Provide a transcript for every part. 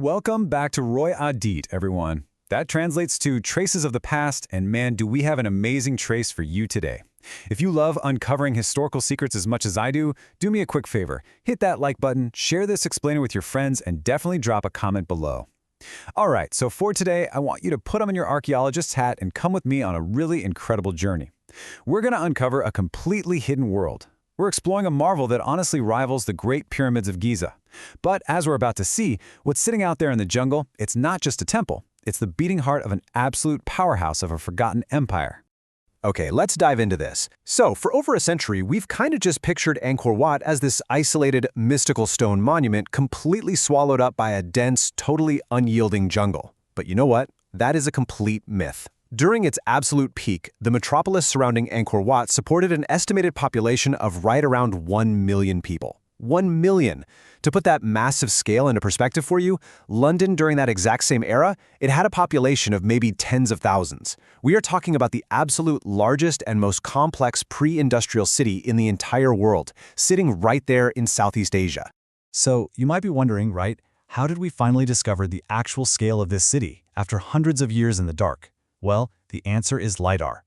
Welcome back to Roy Adit, everyone. That translates to Traces of the Past, and man, do we have an amazing trace for you today. If you love uncovering historical secrets as much as I do me a quick favor. Hit that like button, share this explainer with your friends, and definitely drop a comment below. All right, so for today, I want you to put on your archaeologist's hat and come with me on a really incredible journey. We're going to uncover a completely hidden world. We're exploring a marvel that honestly rivals the Great Pyramids of Giza. But as we're about to see, what's sitting out there in the jungle, it's not just a temple. It's the beating heart of an absolute powerhouse of a forgotten empire. Okay, let's dive into this. So, for over a century, we've kind of just pictured Angkor Wat as this isolated, mystical stone monument completely swallowed up by a dense, totally unyielding jungle. But you know what? That is a complete myth. During its absolute peak, the metropolis surrounding Angkor Wat supported an estimated population of right around 1 million people. 1 million! To put that massive scale into perspective for you, London during that exact same era, it had a population of maybe tens of thousands. We are talking about the absolute largest and most complex pre-industrial city in the entire world, sitting right there in Southeast Asia. So, you might be wondering, right, how did we finally discover the actual scale of this city after hundreds of years in the dark? Well, the answer is LiDAR.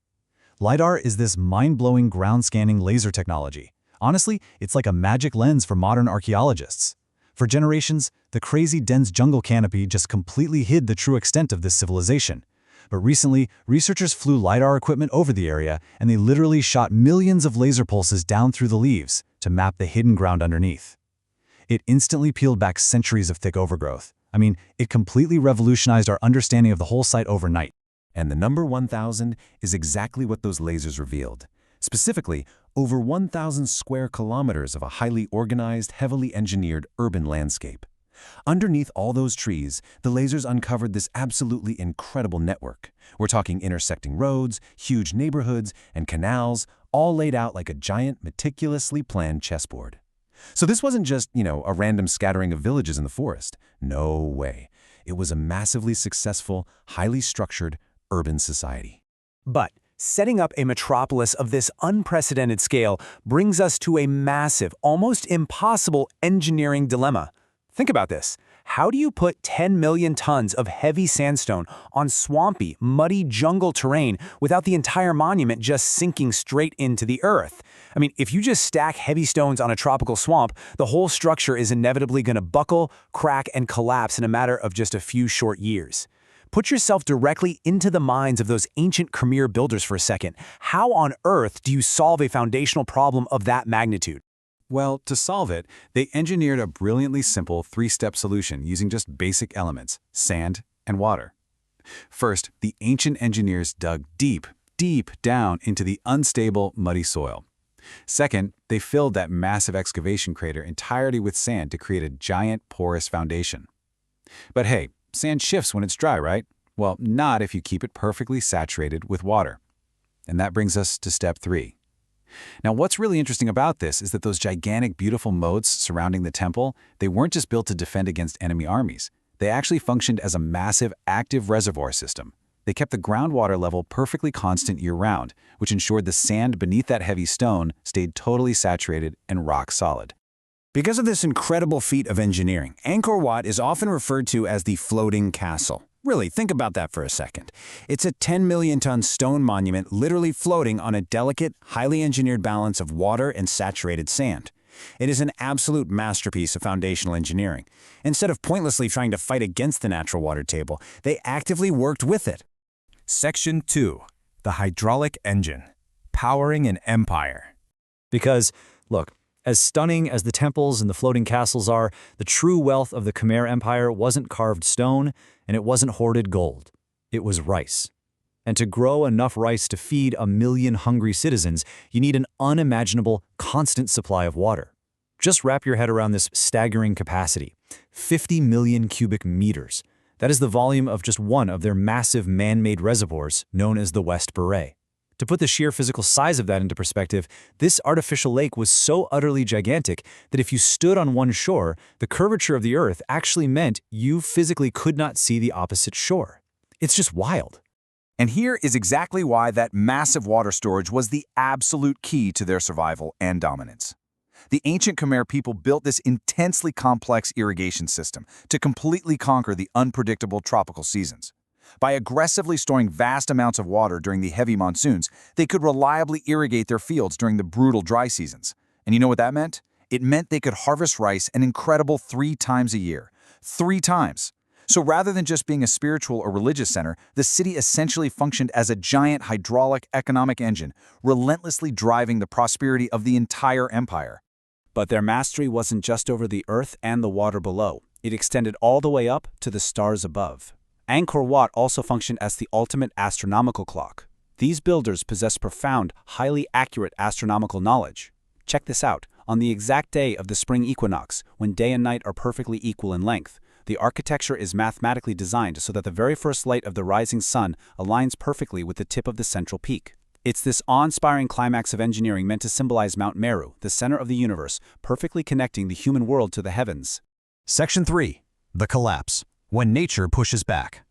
LiDAR is this mind-blowing ground-scanning laser technology. Honestly, it's like a magic lens for modern archaeologists. For generations, the crazy dense jungle canopy just completely hid the true extent of this civilization. But recently, researchers flew LiDAR equipment over the area, and they literally shot millions of laser pulses down through the leaves to map the hidden ground underneath. It instantly peeled back centuries of thick overgrowth. I mean, it completely revolutionized our understanding of the whole site overnight. And the number 1,000 is exactly what those lasers revealed. Specifically, over 1,000 square kilometers of a highly organized, heavily engineered urban landscape. Underneath all those trees, the lasers uncovered this absolutely incredible network. We're talking intersecting roads, huge neighborhoods, and canals, all laid out like a giant, meticulously planned chessboard. So this wasn't just, a random scattering of villages in the forest. No way. It was a massively successful, highly structured, urban society. But setting up a metropolis of this unprecedented scale brings us to a massive, almost impossible engineering dilemma. Think about this. How do you put 10 million tons of heavy sandstone on swampy, muddy jungle terrain without the entire monument just sinking straight into the earth? I mean, if you just stack heavy stones on a tropical swamp, the whole structure is inevitably going to buckle, crack, and collapse in a matter of just a few short years. Put yourself directly into the minds of those ancient Khmer builders for a second. How on earth do you solve a foundational problem of that magnitude? Well, to solve it, they engineered a brilliantly simple three-step solution using just basic elements, sand and water. First, the ancient engineers dug deep, deep down into the unstable, muddy soil. Second, they filled that massive excavation crater entirely with sand to create a giant, porous foundation. But hey, sand shifts when it's dry, right? Well, not if you keep it perfectly saturated with water. And that brings us to step 3. Now, what's really interesting about this is that those gigantic, beautiful moats surrounding the temple, they weren't just built to defend against enemy armies. They actually functioned as a massive, active reservoir system. They kept the groundwater level perfectly constant year-round, which ensured the sand beneath that heavy stone stayed totally saturated and rock solid. Because of this incredible feat of engineering, Angkor Wat is often referred to as the floating castle. Really, think about that for a second. It's a 10 million-ton stone monument literally floating on a delicate, highly engineered balance of water and saturated sand. It is an absolute masterpiece of foundational engineering. Instead of pointlessly trying to fight against the natural water table, they actively worked with it. Section 2. The hydraulic engine. Powering an empire. Because, look, as stunning as the temples and the floating castles are, the true wealth of the Khmer Empire wasn't carved stone, and it wasn't hoarded gold. It was rice. And to grow enough rice to feed 1 million hungry citizens, you need an unimaginable, constant supply of water. Just wrap your head around this staggering capacity. 50 million cubic meters. That is the volume of just one of their massive man-made reservoirs, known as the West Baray. To put the sheer physical size of that into perspective, this artificial lake was so utterly gigantic that if you stood on one shore, the curvature of the earth actually meant you physically could not see the opposite shore. It's just wild. And here is exactly why that massive water storage was the absolute key to their survival and dominance. The ancient Khmer people built this intensely complex irrigation system to completely conquer the unpredictable tropical seasons. By aggressively storing vast amounts of water during the heavy monsoons, they could reliably irrigate their fields during the brutal dry seasons. And you know what that meant? It meant they could harvest rice an incredible 3 times a year. 3 times! So rather than just being a spiritual or religious center, the city essentially functioned as a giant hydraulic economic engine, relentlessly driving the prosperity of the entire empire. But their mastery wasn't just over the earth and the water below. It extended all the way up to the stars above. Angkor Wat also functioned as the ultimate astronomical clock. These builders possessed profound, highly accurate astronomical knowledge. Check this out. On the exact day of the Spring Equinox, when day and night are perfectly equal in length, the architecture is mathematically designed so that the very first light of the rising sun aligns perfectly with the tip of the central peak. It's this awe-inspiring climax of engineering meant to symbolize Mount Meru, the center of the universe, perfectly connecting the human world to the heavens. Section 3. The collapse. When nature pushes back.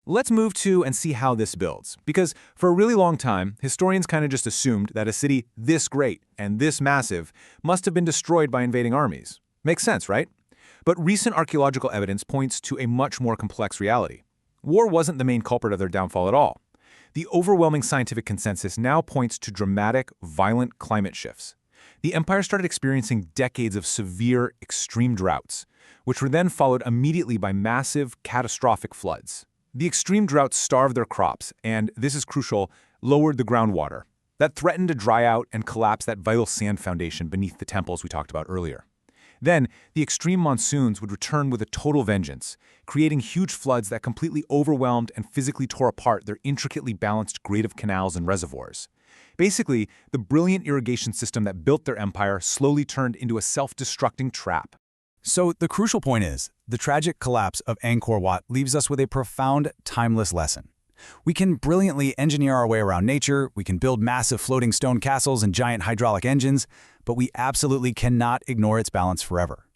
Let's move to and see how this builds, because for a really long time, historians kind of just assumed that a city this great and this massive must have been destroyed by invading armies. Makes sense, right? But recent archaeological evidence points to a much more complex reality. War wasn't the main culprit of their downfall at all. The overwhelming scientific consensus now points to dramatic, violent climate shifts. The empire started experiencing decades of severe, extreme droughts, which were then followed immediately by massive, catastrophic floods. The extreme droughts starved their crops and, this is crucial, lowered the groundwater. That threatened to dry out and collapse that vital sand foundation beneath the temples we talked about earlier. Then, the extreme monsoons would return with a total vengeance, creating huge floods that completely overwhelmed and physically tore apart their intricately balanced grid of canals and reservoirs. Basically, the brilliant irrigation system that built their empire slowly turned into a self-destructing trap. So the crucial point is, the tragic collapse of Angkor Wat leaves us with a profound, timeless lesson. We can brilliantly engineer our way around nature, we can build massive floating stone castles and giant hydraulic engines, but we absolutely cannot ignore its balance forever.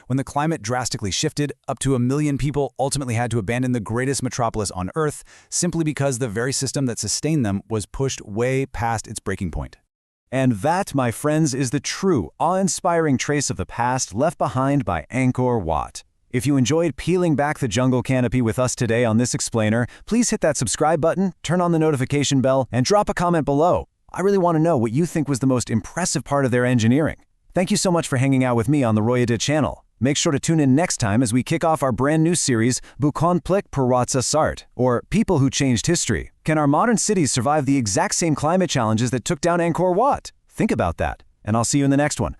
When the climate drastically shifted, up to 1 million people ultimately had to abandon the greatest metropolis on Earth simply because the very system that sustained them was pushed way past its breaking point. And that, my friends, is the true, awe-inspiring trace of the past left behind by Angkor Wat. If you enjoyed peeling back the jungle canopy with us today on this explainer, please hit that subscribe button, turn on the notification bell, and drop a comment below. I really want to know what you think was the most impressive part of their engineering. Thank you so much for hanging out with me on the Royade channel. Make sure to tune in next time as we kick off our brand new series, Bukonplik Paratsa Sart, or People Who Changed History. Can our modern cities survive the exact same climate challenges that took down Angkor Wat? Think about that, and I'll see you in the next one.